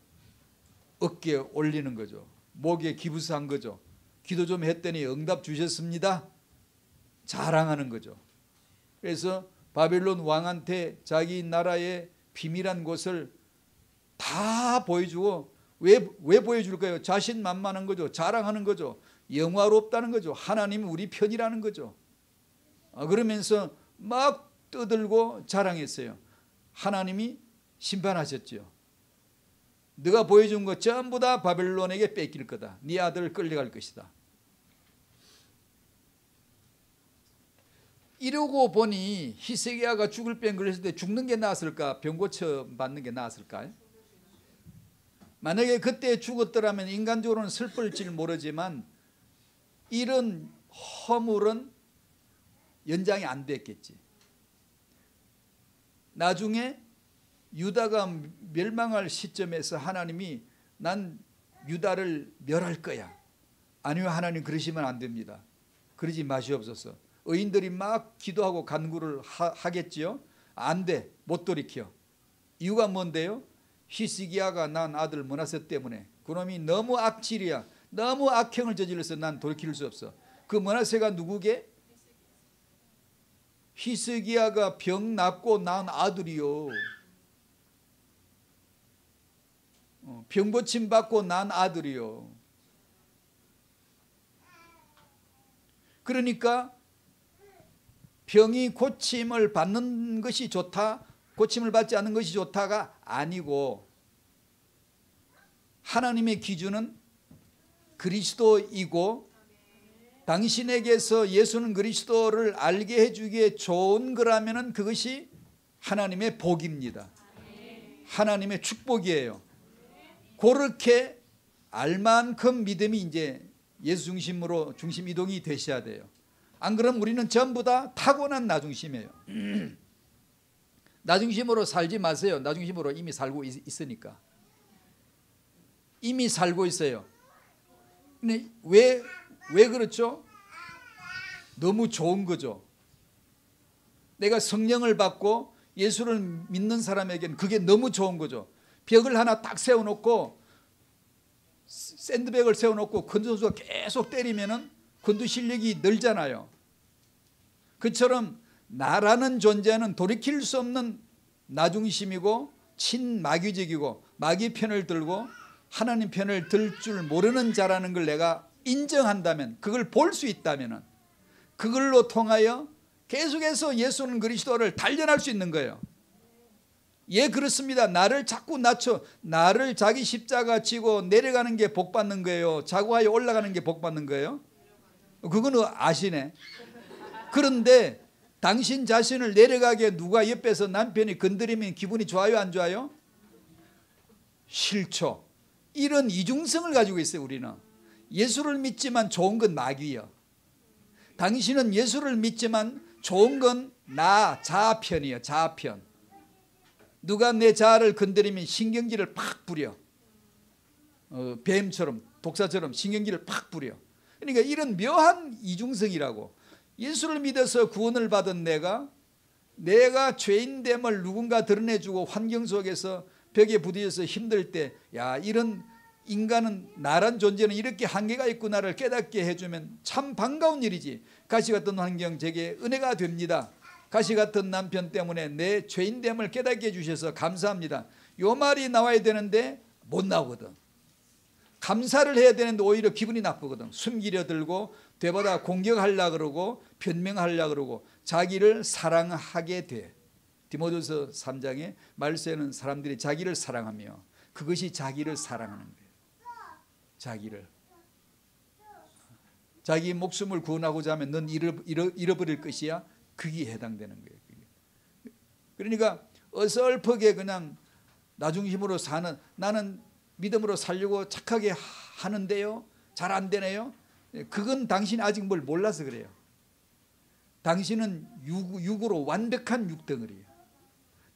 어깨에 올리는 거죠. 목에 기부스한 거죠. 기도 좀 했더니 응답 주셨습니다. 자랑하는 거죠. 그래서 바벨론 왕한테 자기 나라의 비밀한 곳을 다 보여주고, 왜 보여줄까요? 자신만만한 거죠. 자랑하는 거죠. 영화롭다는 거죠. 하나님이 우리 편이라는 거죠. 그러면서 막 떠들고 자랑했어요. 하나님이 심판하셨죠. 네가 보여준 것 전부 다 바벨론에게 뺏길 거다. 네 아들 끌려갈 것이다. 이러고 보니 히스기야가 죽을 병 걸렸을 때 죽는 게 나았을까? 병 고쳐 받는 게 나았을까요? 만약에 그때 죽었더라면 인간적으로는 슬플지 모르지만 이런 허물은 연장이 안 됐겠지. 나중에 유다가 멸망할 시점에서 하나님이 난 유다를 멸할 거야. 아니요, 하나님 그러시면 안 됩니다. 그러지 마시옵소서. 의인들이 막 기도하고 간구를 하겠지요. 안 돼, 못 돌이켜. 이유가 뭔데요? 히스기야가 난 아들 므낫세 때문에. 그놈이 너무 악질이야. 너무 악행을 저질러서 난 돌이킬 수 없어. 그 므낫세가 누구게? 히스기야가 병 낫고 낳은 아들이요. 병 고침 받고 난 아들이요. 그러니까 병이 고침을 받는 것이 좋다, 고침을 받지 않는 것이 좋다가 아니고, 하나님의 기준은 그리스도이고 당신에게서 예수는 그리스도를 알게 해주기에 좋은 거라면 그것이 하나님의 복입니다. 하나님의 축복이에요. 그렇게 알 만큼 믿음이 이제 예수 중심으로 중심 이동이 되셔야 돼요. 안 그러면 우리는 전부 다 타고난 나 중심이에요. 나 중심으로 살지 마세요. 나 중심으로 이미 살고 있으니까. 이미 살고 있어요. 근데 왜 그렇죠? 너무 좋은 거죠. 내가 성령을 받고 예수를 믿는 사람에게는 그게 너무 좋은 거죠. 벽을 하나 딱 세워놓고 샌드백을 세워놓고 권투 선수가 계속 때리면은 권투 실력이 늘잖아요. 그처럼 나라는 존재는 돌이킬 수 없는 나중심이고 친마귀적이고 마귀 편을 들고 하나님 편을 들 줄 모르는 자라는 걸 내가 인정한다면, 그걸 볼 수 있다면 그걸로 통하여 계속해서 예수는 그리스도를 단련할 수 있는 거예요. 예, 그렇습니다. 나를 자꾸 낮춰, 나를 자기 십자가 지고 내려가는 게 복 받는 거예요, 자고하여 올라가는 게 복 받는 거예요? 그거는 아시네. 그런데 당신 자신을 내려가게 누가 옆에서 남편이 건드리면 기분이 좋아요, 안 좋아요? 싫죠. 이런 이중성을 가지고 있어요. 우리는 예수를 믿지만 좋은 건 마귀요, 당신은 예수를 믿지만 좋은 건 나 자아편이에요. 자아편. 누가 내 자아를 건드리면 신경질을 팍 부려. 뱀처럼, 독사처럼 신경질을 팍 부려. 그러니까 이런 묘한 이중성이라고. 예수를 믿어서 구원을 받은 내가 죄인됨을 누군가 드러내주고 환경 속에서 벽에 부딪혀서 힘들 때, 야, 이런 인간은, 나란 존재는 이렇게 한계가 있구나를 깨닫게 해주면 참 반가운 일이지. 가시 같은 환경 제게 은혜가 됩니다. 가시 같은 남편 때문에 내 죄인됨을 깨닫게 해주셔서 감사합니다. 요 말이 나와야 되는데 못 나오거든. 감사를 해야 되는데 오히려 기분이 나쁘거든. 숨기려 들고 되받아 공격하려고 그러고 변명하려고 그러고 자기를 사랑하게 돼. 디모데후서 3장에 말세는 사람들이 자기를 사랑하며, 그것이 자기를 사랑하는 거예요. 자기 목숨을 구원하고자 하면 넌 잃어버릴 것이야. 그게 해당되는 거예요. 그러니까 어설프게 그냥 나중심으로 사는, 나는 믿음으로 살려고 착하게 하는데요, 잘 안 되네요. 그건 당신이 아직 뭘 몰라서 그래요. 당신은 육으로 완벽한 육덩어리예요.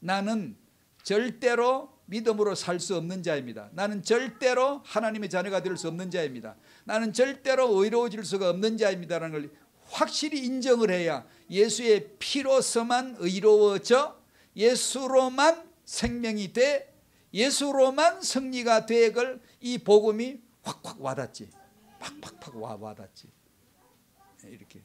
나는 절대로 믿음으로 살 수 없는 자입니다. 나는 절대로 하나님의 자녀가 될 수 없는 자입니다. 나는 절대로 의로워질 수가 없는 자입니다라는 걸 확실히 인정을 해야 예수의 피로서만 의로워져, 예수로만 생명이 돼, 예수로만 승리가 돼. 걸 이 복음이 확확 와닿지. 팍팍팍 와닿지. 이렇게.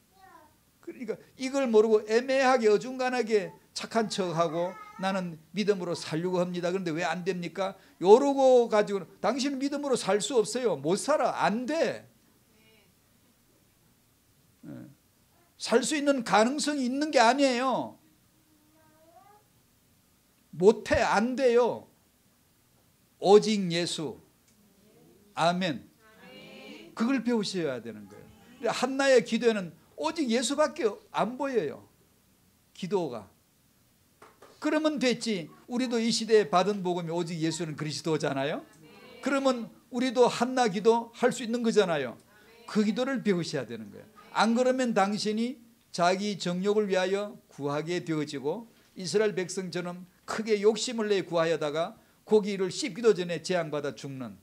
그러니까 이걸 모르고 애매하게 어중간하게 착한 척하고 나는 믿음으로 살려고 합니다. 그런데 왜 안 됩니까? 요러고 가지고 당신은 믿음으로 살 수 없어요. 못 살아. 안 돼. 살 수 있는 가능성이 있는 게 아니에요. 못해. 안 돼요. 오직 예수. 아멘. 그걸 배우셔야 되는 거예요. 한나의 기도에는 오직 예수밖에 안 보여요. 기도가. 그러면 됐지. 우리도 이 시대에 받은 복음이 오직 예수는 그리스도잖아요. 그러면 우리도 한나 기도 할 수 있는 거잖아요. 그 기도를 배우셔야 되는 거예요. 안 그러면 당신이 자기 정욕을 위하여 구하게 되어지고 이스라엘 백성처럼 크게 욕심을 내 구하여다가 고기를 씹기도 전에 재앙받아 죽는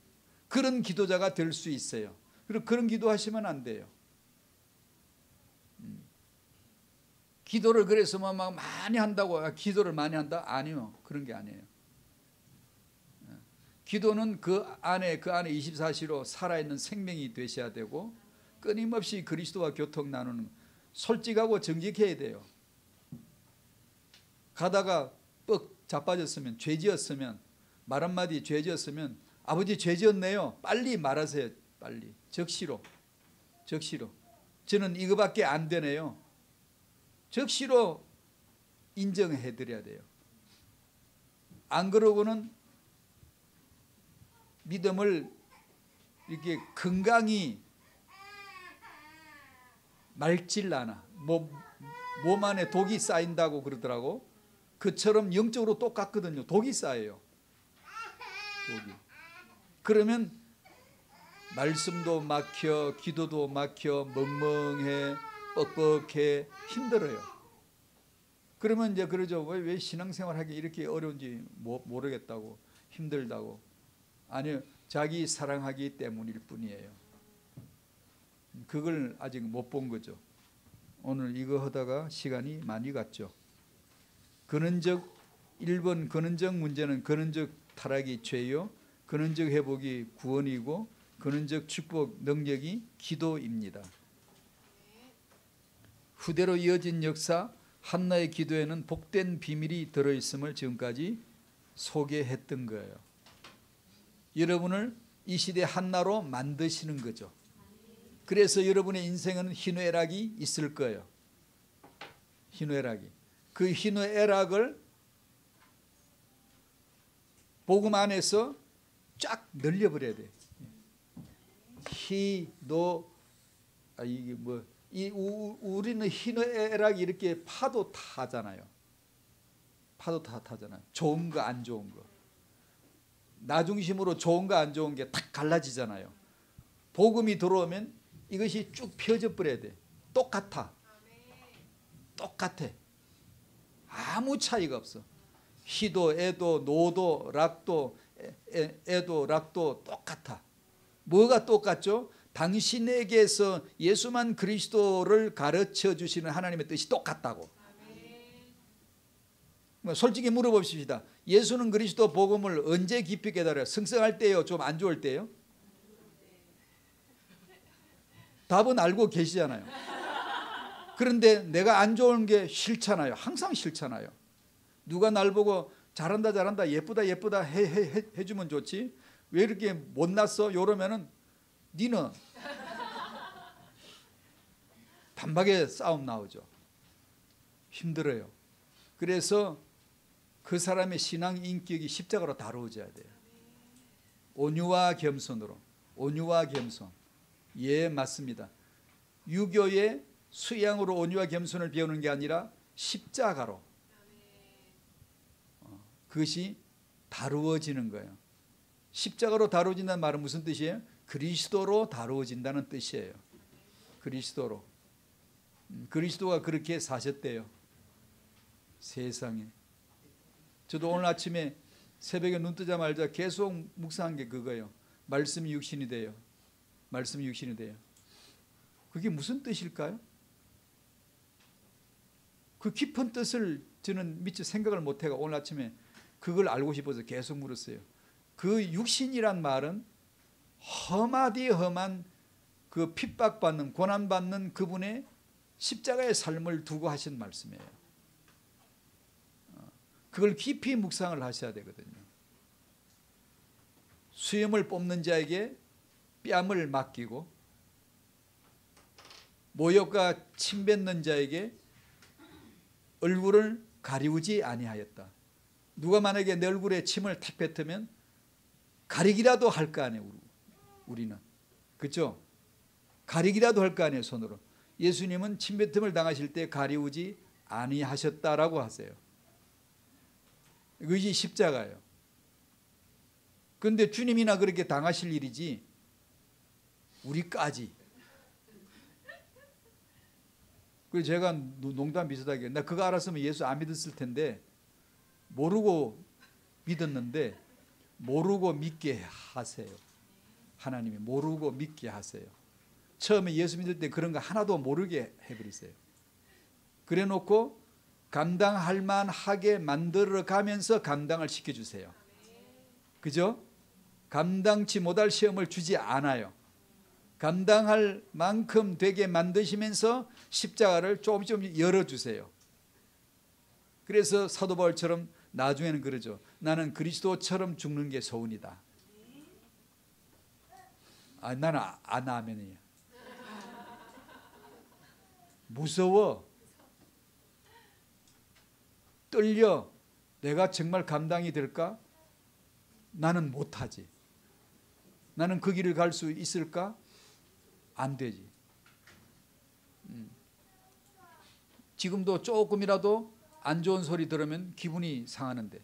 그런 기도자가 될 수 있어요. 그리고 그런 기도하시면 안 돼요. 기도를 그래서 막 많이 한다고 기도를 많이 한다? 아니요. 그런 게 아니에요. 기도는 그 안에 24시로 살아있는 생명이 되셔야 되고 끊임없이 그리스도와 교통 나누는, 솔직하고 정직해야 돼요. 가다가 뻑 자빠졌으면, 죄지었으면, 말 한마디 죄지었으면 아버지 죄지었네요. 빨리 말하세요. 빨리. 적시로. 저는 이거밖에 안 되네요. 적시로 인정해 드려야 돼요. 안 그러고는 믿음을 이렇게 건강히 맑질 않아. 몸 안에 독이 쌓인다고 그러더라고. 그처럼 영적으로 똑같거든요. 독이 쌓여요. 독이. 그러면 말씀도 막혀, 기도도 막혀, 멍멍해, 뻑뻑해, 힘들어요. 그러면 이제 그러죠. 왜 신앙생활 하기 이렇게 어려운지 모르겠다고, 힘들다고. 아니요, 자기 사랑하기 때문일 뿐이에요. 그걸 아직 못 본 거죠. 오늘 이거 하다가 시간이 많이 갔죠. 근원적 1번 근원적 문제는 근원적 타락이 죄요, 근원적 회복이 구원이고 근원적 축복 능력이 기도입니다. 후대로 이어진 역사 한나의 기도에는 복된 비밀이 들어있음을 지금까지 소개했던 거예요. 여러분을 이 시대 한나로 만드시는 거죠. 그래서 여러분의 인생은 희노애락이 있을 거예요. 희노애락이. 그 희노애락을 복음 안에서 쫙 늘려버려야 돼. 우리는 희노애락이 이렇게 파도 타잖아요. 파도 타잖아요. 좋은 거 안 좋은 거. 나 중심으로 좋은 거 안 좋은 게 딱 갈라지잖아요. 복음이 들어오면 이것이 쭉 펴져 버려야 돼. 똑같아. 똑같아. 아무 차이가 없어. 희도, 애도, 노도, 락도, 애도, 락도 똑같아. 뭐가 똑같죠? 당신에게서 예수만 그리스도를 가르쳐 주시는 하나님의 뜻이 똑같다고. 솔직히 물어봅시다. 예수는 그리스도 복음을 언제 깊이 깨달아요? 승성할 때요? 좀 안 좋을 때요? 답은 알고 계시잖아요. 그런데 내가 안 좋은 게 싫잖아요. 항상 싫잖아요. 누가 날 보고 잘한다 잘한다 예쁘다 예쁘다 해주면 좋지, 왜 이렇게 못났어? 이러면은 니는 단박에 싸움 나오죠. 힘들어요. 그래서 그 사람의 신앙 인격이 십자가로 다루어져야 돼요. 온유와 겸손으로. 온유와 겸손. 예, 맞습니다. 유교의 수양으로 온유와 겸손을 배우는 게 아니라 십자가로 그것이 다루어지는 거예요. 십자가로 다루어진다는 말은 무슨 뜻이에요? 그리스도로 다루어진다는 뜻이에요. 그리스도로. 그리스도가 그렇게 사셨대요. 세상에. 저도 오늘 아침에 새벽에 눈 뜨자마자 계속 묵상한 게 그거예요. 말씀이 육신이 돼요. 말씀이 육신이 돼요. 그게 무슨 뜻일까요? 그 깊은 뜻을 저는 미처 생각을 못해가 오늘 아침에 그걸 알고 싶어서 계속 물었어요. 그 육신이란 말은 험하디 험한 그 핍박받는 고난받는 그분의 십자가의 삶을 두고 하신 말씀이에요. 그걸 깊이 묵상을 하셔야 되거든요. 수염을 뽑는 자에게 뺨을 맡기고 모욕과 침 뱉는 자에게 얼굴을 가리우지 아니하였다. 누가 만약에 내 얼굴에 침을 탁 뱉으면 가리기라도 할 거 아니에요. 우리는. 그렇죠? 가리기라도 할 거 아니에요. 손으로. 예수님은 침 뱉음을 당하실 때 가리우지 아니하셨다라고 하세요. 그것이 십자가예요. 그런데 주님이나 그렇게 당하실 일이지 우리까지. 그래서 제가 농담 비슷하게 나 그거 알았으면 예수 안 믿었을 텐데 모르고 믿었는데 모르고 믿게 하세요. 하나님이 모르고 믿게 하세요. 처음에 예수 믿을 때 그런 거 하나도 모르게 해버리세요. 그래 놓고 감당할 만하게 만들어 가면서 감당을 시켜주세요. 그죠? 감당치 못할 시험을 주지 않아요. 감당할 만큼 되게 만드시면서 십자가를 조금씩 열어주세요. 그래서 사도 바울처럼 나중에는 그러죠. 나는 그리스도처럼 죽는 게 소원이다. 나는 안 하면이에요. 무서워. 떨려. 내가 정말 감당이 될까? 나는 못하지. 나는 그 길을 갈 수 있을까? 안 되지. 지금도 조금이라도 안 좋은 소리 들으면 기분이 상하는데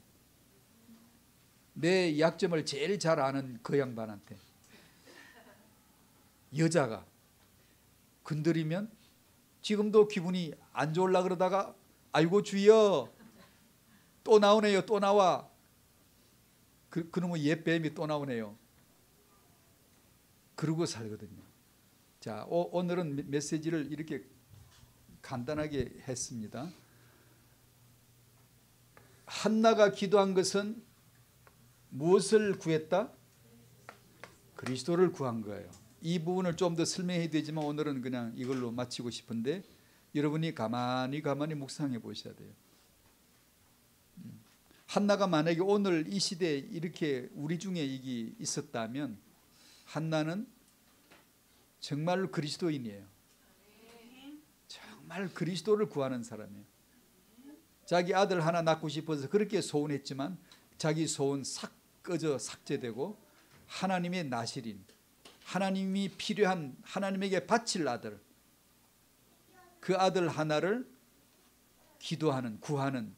내 약점을 제일 잘 아는 그 양반한테 여자가 건드리면 지금도 기분이 안 좋으려고 그러다가 아이고 주여 또 나오네요. 또 나와. 그놈의 옛 뱀이 또 나오네요. 그러고 살거든요. 자, 오늘은 메시지를 이렇게 간단하게 했습니다. 한나가 기도한 것은 무엇을 구했다? 그리스도를 구한 거예요. 이 부분을 좀 더 설명해야 되지만 오늘은 그냥 이걸로 마치고 싶은데 여러분이 가만히 묵상해 보셔야 돼요. 한나가 만약에 오늘 이 시대에 이렇게 우리 중에 이게 있었다면 한나는 정말로 그리스도인이에요. 정말 그리스도를 구하는 사람이에요. 자기 아들 하나 낳고 싶어서 그렇게 소원했지만 자기 소원 싹 꺼져 삭제되고 하나님의 나실인, 하나님이 필요한, 하나님에게 바칠 아들, 그 아들 하나를 기도하는, 구하는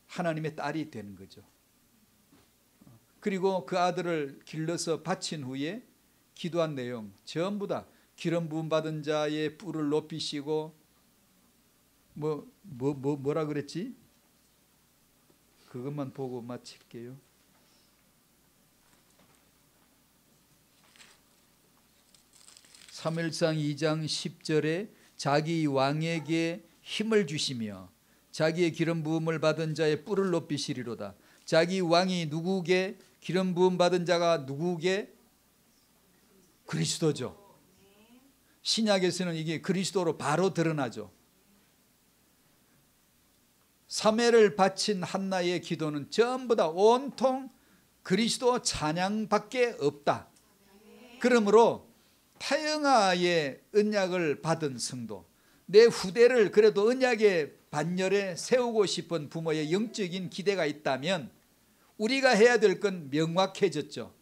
하나님의 딸이 되는 거죠. 그리고 그 아들을 길러서 바친 후에 기도한 내용 전부 다 기름 부음 받은 자의 뿔을 높이시고 뭐라 그랬지? 그것만 보고 마칠게요. 사무엘상 2장 10절에 자기 왕에게 힘을 주시며 자기의 기름 부음을 받은 자의 뿔을 높이시리로다. 자기 왕이 누구게 기름 부음 받은 자가 누구게? 그리스도죠. 신약에서는 이게 그리스도로 바로 드러나죠. 사매를 바친 한나의 기도는 전부 다 온통 그리스도 찬양밖에 없다. 그러므로 태영아의 언약을 받은 성도, 내 후대를 그래도 언약의 반열에 세우고 싶은 부모의 영적인 기대가 있다면 우리가 해야 될 건 명확해졌죠.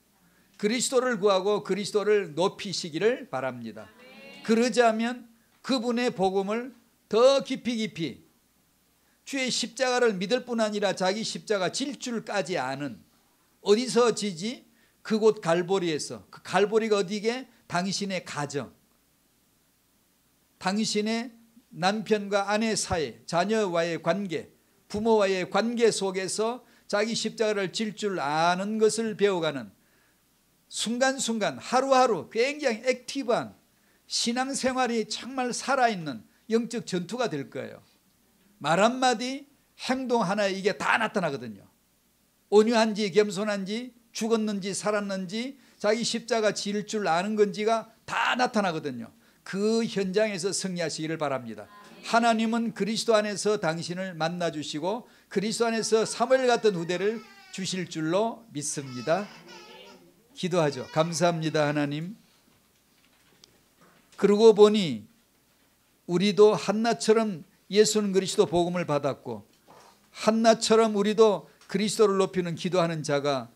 그리스도를 구하고 그리스도를 높이시기를 바랍니다. 그러자면 그분의 복음을 더 깊이 주의 십자가를 믿을 뿐 아니라 자기 십자가 질 줄까지 아는, 어디서 지지? 그곳 갈보리에서. 그 갈보리가 어디게? 당신의 가정, 당신의 남편과 아내 사이, 자녀와의 관계, 부모와의 관계 속에서 자기 십자가를 질 줄 아는 것을 배워가는 순간순간 하루하루 굉장히 액티브한 신앙생활이 정말 살아있는 영적 전투가 될 거예요. 말 한마디 행동 하나에 이게 다 나타나거든요. 온유한지 겸손한지 죽었는지 살았는지 자기 십자가 질 줄 아는 건지가 다 나타나거든요. 그 현장에서 승리하시기를 바랍니다. 하나님은 그리스도 안에서 당신을 만나주시고 그리스도 안에서 사무엘 같은 후대를 주실 줄로 믿습니다. 기도하죠. 감사합니다 하나님. 그러고 보니 우리도 한나처럼 예수는 그리스도 복음을 받았고 한나처럼 우리도 그리스도를 높이는 기도하는 자가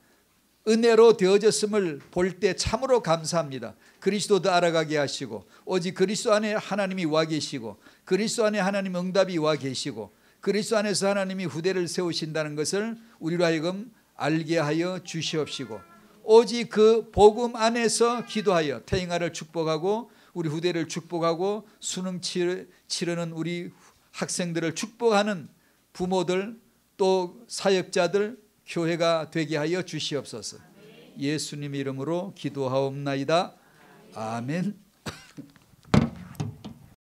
은혜로 되어졌음을 볼 때 참으로 감사합니다. 그리스도도 알아가게 하시고 오직 그리스도 안에 하나님이 와 계시고 그리스도 안에 하나님 응답이 와 계시고 그리스도 안에서 하나님이 후대를 세우신다는 것을 우리로 하여금 알게 하여 주시옵시고 오직 그 복음 안에서 기도하여 태영아를 축복하고 우리 후대를 축복하고 수능 치르는 우리 학생들을 축복하는 부모들 또 사역자들 교회가 되게 하여 주시옵소서. 예수님 이름으로 기도하옵나이다. 아멘.